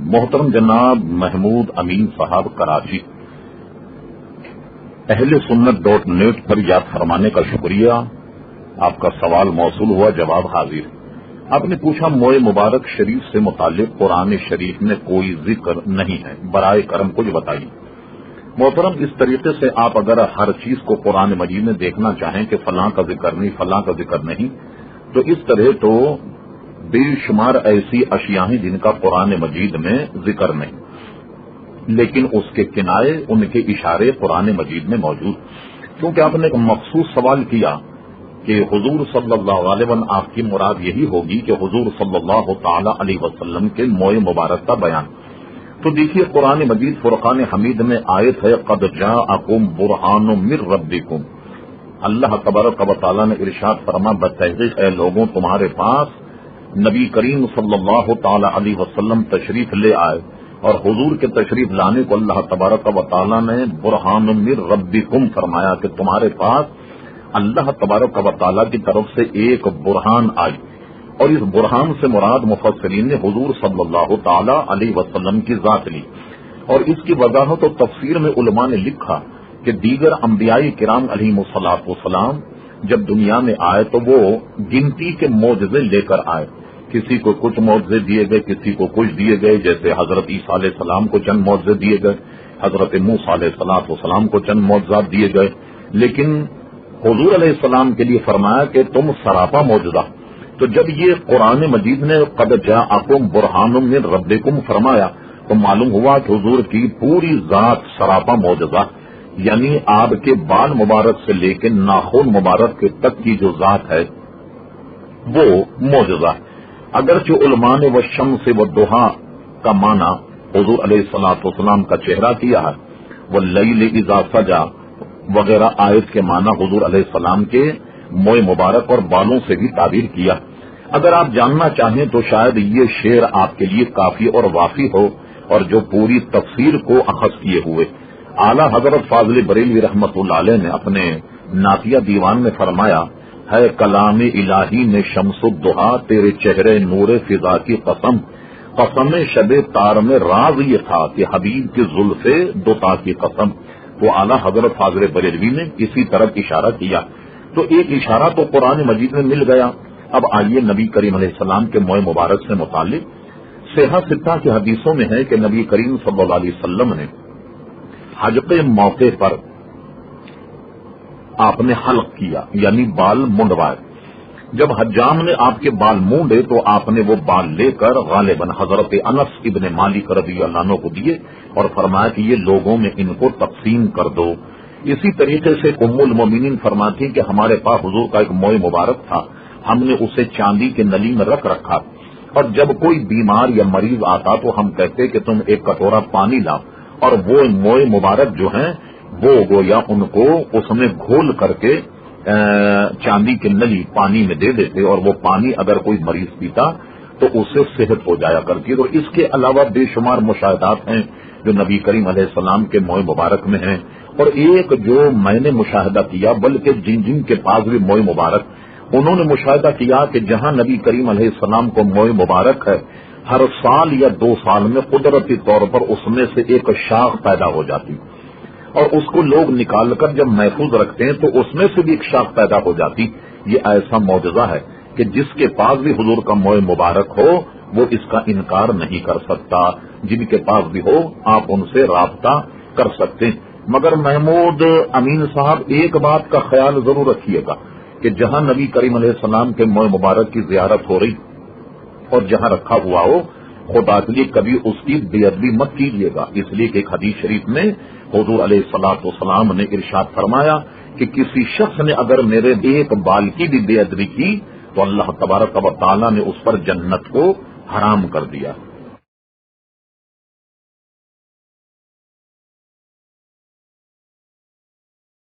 محترم جناب محمود امین صاحب کراچی، اہل سنت.نیٹ پر یاد فرمانے کا شکریہ۔ آپ کا سوال موصول ہوا، جواب حاضر۔ آپ نے پوچھا موئے مبارک شریف سے متعلق قرآن شریف میں کوئی ذکر نہیں ہے، برائے کرم کچھ بتائیے۔ محترم، اس طریقے سے آپ اگر ہر چیز کو قرآن مجید میں دیکھنا چاہیں کہ فلاں کا ذکر نہیں، فلاں کا ذکر نہیں، تو اس طرح تو بے شمار ایسی اشیاء ہیں جن کا قرآن مجید میں ذکر نہیں، لیکن اس کے کنائے، ان کے اشارے قرآن مجید میں موجود۔ کیونکہ آپ نے ایک مخصوص سوال کیا کہ حضور صلی اللہ علیہ وسلم، آپ کی مراد یہی ہوگی کہ حضور صلی اللہ تعالی علیہ وسلم کے موئے مبارک کا بیان۔ تو دیکھیے قرآن مجید فرقان حمید میں آیت ہے قد جاءکم برہان من ربکم۔ اللہ تبارک و تعالیٰ نے ارشاد فرما بتحقیق اے لوگوں تمہارے پاس نبی کریم صلی اللہ تعالی علیہ وسلم تشریف لے آئے، اور حضور کے تشریف لانے کو اللہ تبارک و تعالیٰ نے برہان من ربکم فرمایا کہ تمہارے پاس اللہ تبارک و تعالیٰ کی طرف سے ایک برہان آئی، اور اس برہان سے مراد مفسرین نے حضور صلی اللہ تعالی علیہ وسلم کی ذات لی۔ اور اس کی وضاحت و تفسیر میں علماء نے لکھا کہ دیگر انبیاء کرام علیہم الصلوۃ والسلام جب دنیا میں آئے تو وہ گنتی کے معجزے لے کر آئے، کسی کو کچھ معجزے دیے گئے، کسی کو کچھ دیے گئے، جیسے حضرت عیسیٰ علیہ السلام کو چند معجزے دیے گئے، حضرت موسیٰ علیہ السلام کو چند معجزات دیے گئے، لیکن حضور علیہ السلام کے لیے فرمایا کہ تم سراپا معجزہ۔ تو جب یہ قرآن مجید نے قد جاءکم برہان من ربکم فرمایا تو معلوم ہوا کہ حضور کی پوری ذات سراپا معجزہ، یعنی آپ کے بال مبارک سے لے کے ناخن مبارک کے تک کی جو ذات ہے وہ معجزہ۔ اگرچہ علماء نے وہ شمس و ضحیٰ کا معنی حضور علیہ الصلوۃ والسلام کا چہرہ کیا ہے، وہ لیل اذا سجا وغیرہ آیت کے معنی حضور علیہ السلام کے موئے مبارک اور بالوں سے بھی تعبیر کیا۔ اگر آپ جاننا چاہیں تو شاید یہ شعر آپ کے لیے کافی اور وافی ہو، اور جو پوری تفسیر کو اخذ کیے ہوئے۔ اعلیٰ حضرت فاضل بریلوی رحمۃ اللہ علیہ نے اپنے نعتیہ دیوان میں فرمایا ہے کلام الہی نے شمس الضحیٰ تیرے چہرے نور فضا کی قسم، قسم شب تار میں راز یہ تھا کہ حبیب کی زلف دوتا کی قسم۔ وہ اعلیٰ حضرت فاضل بریلوی نے اسی طرف اشارہ کیا۔ تو ایک اشارہ تو قرآن مجید میں مل گیا۔ اب آئیے نبی کریم علیہ السلام کے موئے مبارک سے متعلق صحیح ستہ کی حدیثوں میں ہے کہ نبی کریم صلی اللہ علیہ وسلم نے حج کے موقع پر آپ نے حلق کیا، یعنی بال منڈوائے۔ جب حجام نے آپ کے بال مونڈے تو آپ نے وہ بال لے کر غالباً حضرت انس ابن مالک رضی اللہ عنہ کو دیے اور فرمایا کہ یہ لوگوں میں ان کو تقسیم کر دو۔ اسی طریقے سے ام المومنین فرماتی کہ ہمارے پاس حضور کا ایک موئے مبارک تھا، ہم نے اسے چاندی کے نلی میں رکھ رکھا، اور جب کوئی بیمار یا مریض آتا تو ہم کہتے کہ تم ایک کٹورا پانی لاؤ، اور وہ موئے مبارک جو ہیں وہ گویا ان کو اس میں گھول کر کے چاندی کی نلی پانی میں دے دیتے، اور وہ پانی اگر کوئی مریض پیتا تو اس سے صحت ہو جایا کرتی۔ اور اس کے علاوہ بے شمار مشاہدات ہیں جو نبی کریم علیہ السلام کے موئے مبارک میں ہیں۔ اور ایک جو میں نے مشاہدہ کیا، بلکہ جن جن کے پاس بھی موئے مبارک، انہوں نے مشاہدہ کیا کہ جہاں نبی کریم علیہ السلام کو موئے مبارک ہے، ہر سال یا 2 سال میں قدرتی طور پر اس میں سے ایک شاخ پیدا ہو جاتی، اور اس کو لوگ نکال کر جب محفوظ رکھتے ہیں تو اس میں سے بھی ایک شاخ پیدا ہو جاتی۔ یہ ایسا معجزہ ہے کہ جس کے پاس بھی حضور کا موئے مبارک ہو وہ اس کا انکار نہیں کر سکتا، جن کے پاس بھی ہو آپ ان سے رابطہ کر سکتے ہیں۔ مگر محمود امین صاحب ایک بات کا خیال ضرور رکھیے گا کہ جہاں نبی کریم علیہ السلام کے موئے مبارک کی زیارت ہو رہی اور جہاں رکھا ہوا ہو، خدا کے لیے کبھی اس کی بے ادبی مت کیجیے گا، اس لیے کہ ایک حدیث شریف میں حضور علیہ الصلوۃ والسلام نے ارشاد فرمایا کہ کسی شخص نے اگر میرے ایک بال کی بھی بے ادبی کی تو اللہ تبارک و تعالیٰ نے اس پر جنت کو حرام کر دیا۔